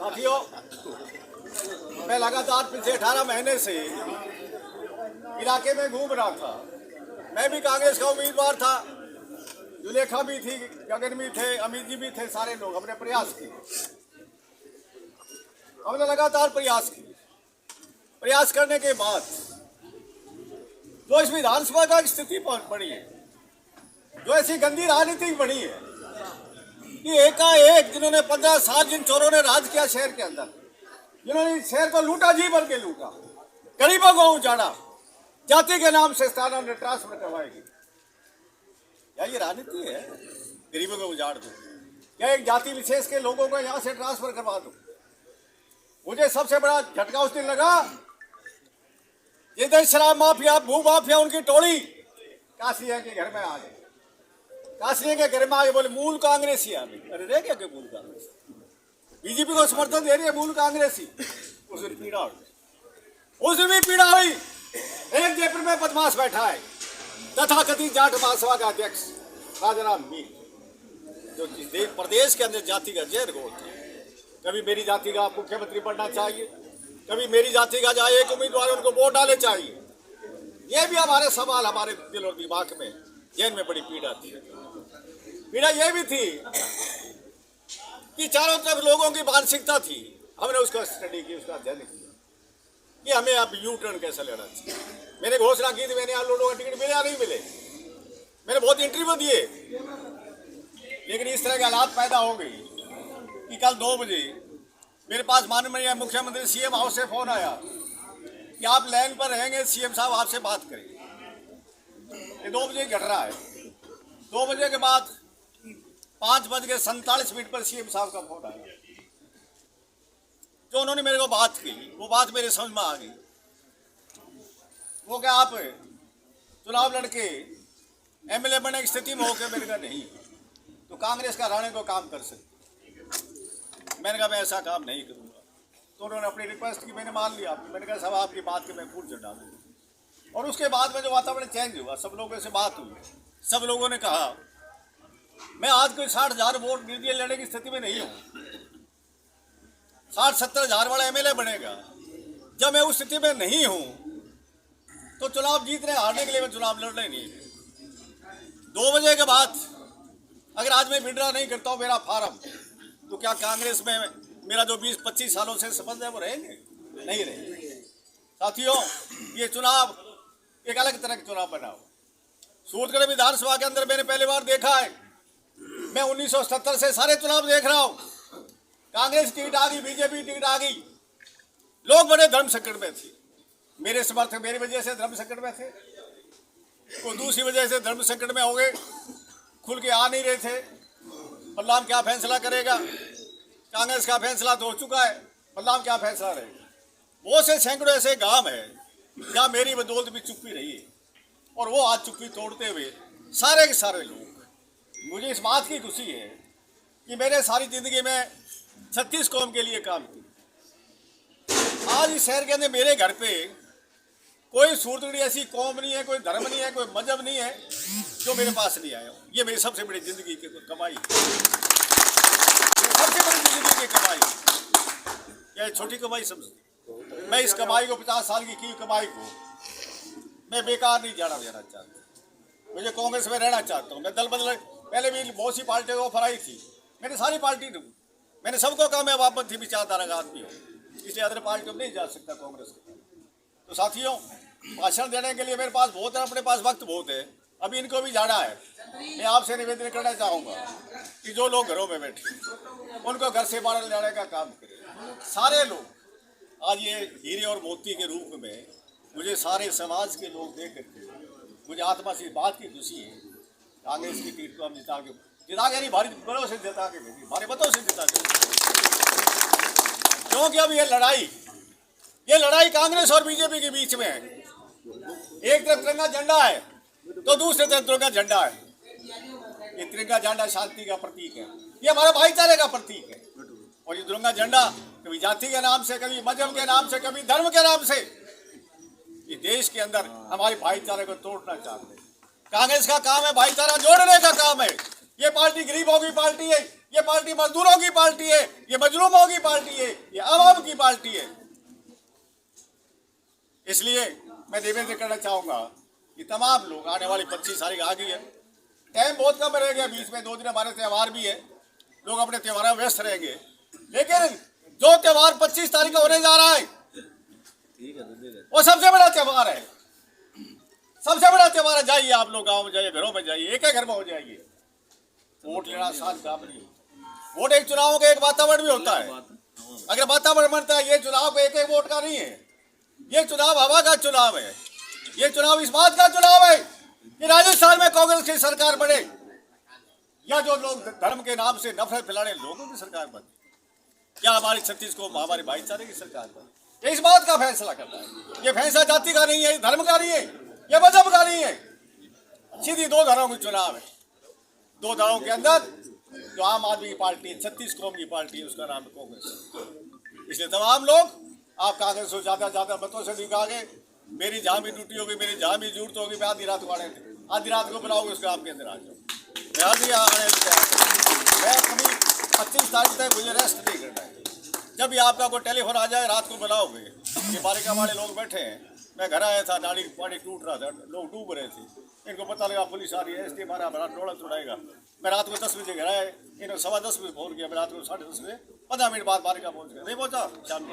साथियों, मैं लगातार पिछले 18 महीने से इलाके में घूम रहा था। मैं भी कांग्रेस का उम्मीदवार था, जुलेखा भी थी, गगन भी थे, अमित जी भी थे, सारे लोग। हमने प्रयास किए, हमने लगातार प्रयास किए। प्रयास करने के बाद जो इस विधानसभा का स्थिति बनी है, जो ऐसी गंदी राजनीति बनी है कि एकाएक जिन्होंने 15 साल जिन चोरों ने राज किया शहर के अंदर, जिन्होंने इस शहर को लूटा, जी भर के लूटा, गरीबों को उजाड़ा, जाति के नाम से स्थानांतरण ट्रांसफर करवाएगी। क्या ये राजनीति है? गरीबों को उजाड़ दो, क्या एक जाति विशेष के लोगों को यहां से ट्रांसफर करवा दो। मुझे सबसे बड़ा झटका उस दिन लगा जिधर शराब माफिया, भू माफिया, उनकी टोली कासिया के घर में आ गई। कासिया के घर में आगे बोले मूल कांग्रेसी आ गई। अरे रह क्या के मूल कांग्रेस? बीजेपी को समर्थन दे रही है मूल कांग्रेसी। उस दिन पीड़ा हुई, उस दिन भी पीड़ा हुई। एक जयपुर में बदमाश बैठा है, तथाकथित जाट महासभा का अध्यक्ष राजाराम मीर, जो प्रदेश के अंदर जाति का जहर घोलता है। कभी मेरी जाति का मुख्यमंत्री बनना चाहिए, कभी मेरी जाति का जहाँ एक उम्मीदवार उनको वोट डाले चाहिए। ये भी हमारे सवाल हमारे दिल और दिमाग में, जहन में बड़ी पीड़ा थी। पीड़ा ये भी थी कि चारों तरफ लोगों की मानसिकता थी। हमने उसका स्टडी की, उसका अध्ययन किया कि हमें अब यू टर्न कैसे लेना चाहिए। मैंने घोषणा की थी, मैंने यहाँ लोगों को टिकट मिले या नहीं मिले, मैंने बहुत इंटरव्यू दिए, लेकिन इस तरह के हालात पैदा हो गई कि कल 2 बजे मेरे पास माननीय मुख्यमंत्री सीएम हाउस से फोन आया कि आप लाइन पर रहेंगे, सीएम साहब आपसे बात करेंगे। ये 2 बजे घट रहा है। 2 बजे के बाद 5:47 पर सीएम साहब का फोन आया। जो उन्होंने मेरे को बात की, वो बात मेरे समझ में आ गई। वो क्या आप चुनाव लड़के एमएलए बनने की स्थिति में होकर? मैंने कहा नहीं, तो कांग्रेस का रहने को काम कर सकते। मैंने कहा मैं ऐसा काम नहीं करूंगा। तो उन्होंने अपनी रिक्वेस्ट की, मैंने मान लिया। मैंने कहा सब आपकी बात के मैं फूल चढ़ा दूंगा। और उसके बाद में जो वातावरण चेंज हुआ, सब लोगों से बात हुई, सब लोगों ने कहा मैं आज कोई 60,000 वोट निर्दलीय लड़ने की स्थिति में नहीं हूँ। 60-70 हज़ार वाला एमएलए बनेगा। जब मैं उस स्थिति में नहीं हूँ तो चुनाव जीतने हारने के लिए मैं चुनाव लड़ना ही नहीं। 2 बजे के बाद अगर आज मैं विड्रॉ नहीं करता हूँ मेरा फार्म, तो क्या कांग्रेस में मेरा जो 20-25 सालों से संबंध है वो रहेंगे? नहीं रहेंगे। साथियों, ये चुनाव एक अलग तरह का चुनाव बना हुआ। सूरतगढ़ विधानसभा के अंदर मैंने पहली बार देखा है। मैं 1977 से सारे चुनाव देख रहा हूँ। कांग्रेस टिकट आ गई, बीजेपी टिकट आ गई, लोग बड़े धर्म संकट में थे। मेरे समर्थक मेरी वजह से धर्म संकट में थे, कोई दूसरी वजह से धर्म संकट में हो गए, खुल के आ नहीं रहे थे। बदलाव क्या फैसला करेगा? कांग्रेस का फैसला तो हो चुका है, बदलाव क्या फैसला रहेगा? वो से सैकड़ों ऐसे गांव है जहाँ मेरी बदौलत भी चुप्पी रही है, और वो आज चुप्पी तोड़ते हुए सारे के सारे लोग। मुझे इस बात की खुशी है कि मैंने सारी जिंदगी में 36 कौम के लिए काम किया। आज इस शहर के अंदर मेरे घर पे कोई सूरतगढ़ी ऐसी कौम नहीं है, कोई धर्म नहीं है, कोई मजहब नहीं है जो मेरे पास नहीं आया। ये मेरी सबसे बड़ी जिंदगी की कमाई, सबसे बड़ी जिंदगी की कमाई। क्या छोटी कमाई समझती? मैं इस कमाई को 50 साल की कमाई को मैं बेकार नहीं जाना देना चाहता। मुझे कांग्रेस में रहना चाहता हूँ। मैं दल बदल, पहले भी बहुत सी पार्टियों को ऑफर आई थी, मैंने सारी पार्टी दूँ, मैंने सबको कहा मैं वापस विचारधारा का आदमी हूँ, इसलिए अदर पार्टी में नहीं जा सकता कांग्रेस के। तो साथियों, भाषण देने के लिए मेरे पास बहुत है, अपने पास वक्त बहुत है, अभी इनको भी जाना है। मैं आपसे निवेदन करना चाहूँगा कि जो लोग घरों में बैठे उनको घर से बाहर लाने का काम करें। सारे लोग आज ये हीरे और मोती के रूप में मुझे सारे समाज के लोग देख करके मुझे आत्मा से बात की खुशी है। कांग्रेस की टिकट को हम जिता के नहीं, भारी बड़ों से जिता के, भारी मतों से जिता के। क्योंकि अब ये लड़ाई कांग्रेस और बीजेपी के बीच में है। एक तरफ तिरंगा झंडा है तो दूसरे तरफ तिरंगा झंडा है। ये तिरंगा झंडा शांति का प्रतीक है, ये हमारे भाईचारे का प्रतीक है। और ये तिरंगा झंडा कभी जाति के नाम से, कभी मजहब के नाम से, कभी धर्म के नाम से ये देश के अंदर हमारे भाईचारे को तोड़ना चाहते हैं। कांग्रेस का काम है भाईचारा जोड़ने का काम है। ये पार्टी गरीबों की पार्टी है, ये पार्टी मजदूरों की पार्टी है, ये मजलूमों की पार्टी है, ये आवाम की पार्टी है। इसलिए मैं निवेदन करना चाहूंगा कि तमाम लोग, आने वाली 25 तारीख आ गई है, टाइम बहुत कम रह गया, बीच में 2 दिन हमारे त्यौहार भी है, लोग अपने त्योहारों में व्यस्त रहेंगे। लेकिन जो त्यौहार 25 तारीख को होने जा रहा है वो सबसे बड़ा त्यौहार है, सबसे बड़ा त्यौहार है। जाइए आप लोग गाँव में जाइए, घरों में जाइए, एक एक घर में हो जाइए। वोट लेना आसान काम नहीं। वोट एक चुनाव का एक वातावरण भी होता है। अगर वातावरण बनता है, ये चुनाव एक एक वोट का नहीं है, ये चुनाव हवा का चुनाव है। ये चुनाव इस बात का चुनाव है कि राजस्थान में कांग्रेस की सरकार बने या जो लोग धर्म के नाम से नफरत फैलाने लोगों की सरकार बने, या हमारी छत्तीस को हमारे भाईचारे की सरकार बने। ये इस बात का फैसला करना है। ये फैसला जाति का नहीं है, धर्म का नहीं है, ये मजहब का नहीं है। सीधी 2 दलों की चुनाव है। 2 दलों के अंदर जो आम आदमी की पार्टी है, 36 कौम की पार्टी है, उसका नाम है कांग्रेस। इसलिए तमाम लोग आप कांग्रेस को ज्यादा मतों से दिखागे। मेरी जहाँ भी ड्यूटी होगी, मेरी जहाँ भी जरूरत होगी, मैं आधी रात को बुलाऊंगी, उसके आपके अंदर आ जाऊँ। मैं कभी 25 तारीख तक मुझे रेस्ट नहीं करना है। जब भी आपका कोई टेलीफोन आ जाए, रात को बुलाओगे। ये बालिका वाले लोग बैठे हैं, मैं घर आया था, नाली पानी टूट रहा था, लोग डूब रहे थे। इनको पता लगा पुलिस आ रही है, एसटी मारा, बड़ा टोला छुड़ाएगा। मैं रात को 10 बजे घर आए, इन्होंने 10:15 बजे फोन किया। मैं रात को 10:30 बजे 15 मिनट बाद बालिका पहुँच गया। नहीं पहुँचा शाम को,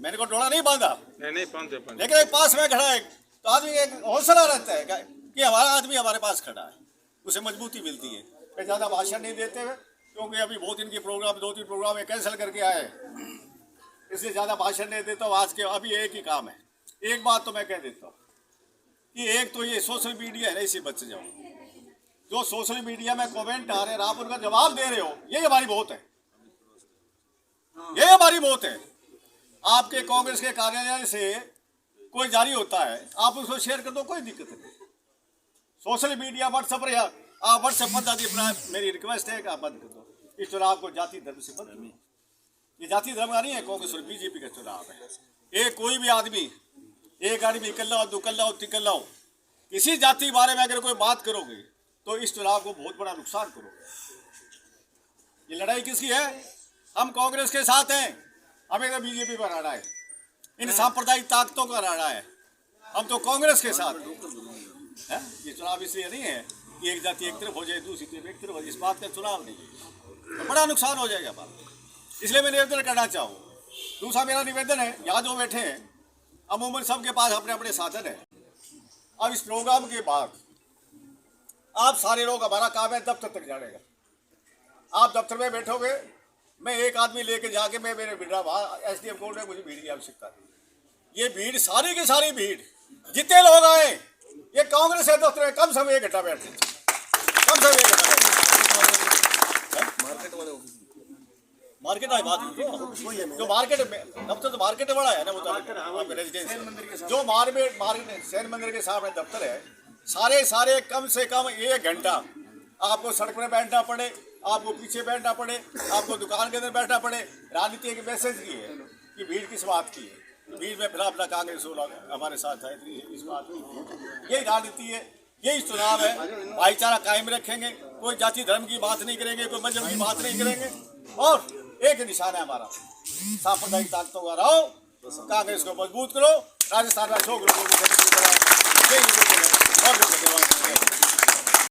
मैंने को टोला नहीं बांधा, नहीं पहुंचे। लेकिन एक पास में खड़ा है तो आदमी एक हौसला रहता है कि हमारा आदमी हमारे पास खड़ा है, उसे मजबूती मिलती है। मैं ज़्यादा भाषण नहीं देते हुए, क्योंकि अभी बहुत इनके प्रोग्राम 2-3 प्रोग्राम कैंसिल करके आए, इसलिए ज़्यादा भाषण नहीं देता हूँ। आज के अभी एक ही काम है। एक बात तो मैं कह देता हूँ कि एक तो ये सोशल मीडिया है ना, इसी बच जाओ। जो सोशल मीडिया में कमेंट आ रहे हैं, आप उनका जवाब दे रहे हो, ये हमारी बहुत है, ये हमारी बहुत है। आपके कांग्रेस के कार्यालय से कोई जारी होता है, आप उसको शेयर कर दो, कोई दिक्कत नहीं। सोशल मीडिया व्हाट्सएप पर आप व्हाट्सएप पर मेरी रिक्वेस्ट है कि आप बंद कर दो। इस चुनाव को जाति धर्म से बंद करो। ये जाति धर्म का नहीं है, कांग्रेस और बीजेपी का चुनाव है। एक कोई भी आदमी, एक आदमी इकल्ला हो, दुकल्ला हो, तिकल्ला हो, किसी जाति के बारे में अगर कोई बात करोगे तो इस चुनाव को बहुत बड़ा नुकसान करोगे। ये लड़ाई किसकी है? हम कांग्रेस के साथ हैं, हमें तो बीजेपी पर आना है, इन सांप्रदायिक ताकतों का आना है। हम तो कांग्रेस के साथ हैं। ये चुनाव इसलिए नहीं है कि एक जाति एक तरफ हो जाए, दूसरी तरफ एक तरफ हो जाए, इस बात का चुनाव नहीं है, तो बड़ा नुकसान हो जाएगा बात। इसलिए मैं निवेदन करना चाहूँ। दूसरा मेरा निवेदन है, यहाँ जो बैठे हैं अमूमन सबके पास अपने अपने साधन है। अब इस प्रोग्राम के बाद आप सारे लोग, हमारा काम है दफ्तर तक जाने का। आप दफ्तर में बैठोगे, मैं एक आदमी लेके जाके मैं मेरे बिल्डा SDM कोर्ट में मुझे भीड़ की आवश्यकता है। ये भीड़ सारी की सारी भीड़, जितने लोग आए, ये कांग्रेस है दफ्तर में कम से कम 1 घंटा बैठते, कम से कम 1 घंटा बैठते। मार्केट वाली बात जो मार्केट दफ्तर तो मार्केट बड़ा है ना, वो रेजिडेंस जो मार्केट सैन मंदिर के सामने दफ्तर है, सारे कम से कम 1 घंटा आपको सड़क पर बैठना पड़े, आपको पीछे बैठना पड़े, आपको दुकान के अंदर बैठना पड़े। राजनीति एक मैसेज की है कि भीड़ किस बात की है, भीड़ में फिर अपना कांग्रेस हमारे साथ है, इस बात की यही राजनीति है, यही चुनाव है। भाईचारा कायम रखेंगे, कोई जाति धर्म की बात नहीं करेंगे, कोई मजहब की बात नहीं करेंगे, और एक ही निशान है हमारा, सांप्रदायिक ताकतों का रहो, कांग्रेस को मजबूत करो, राजस्थान में अशोक लोगों को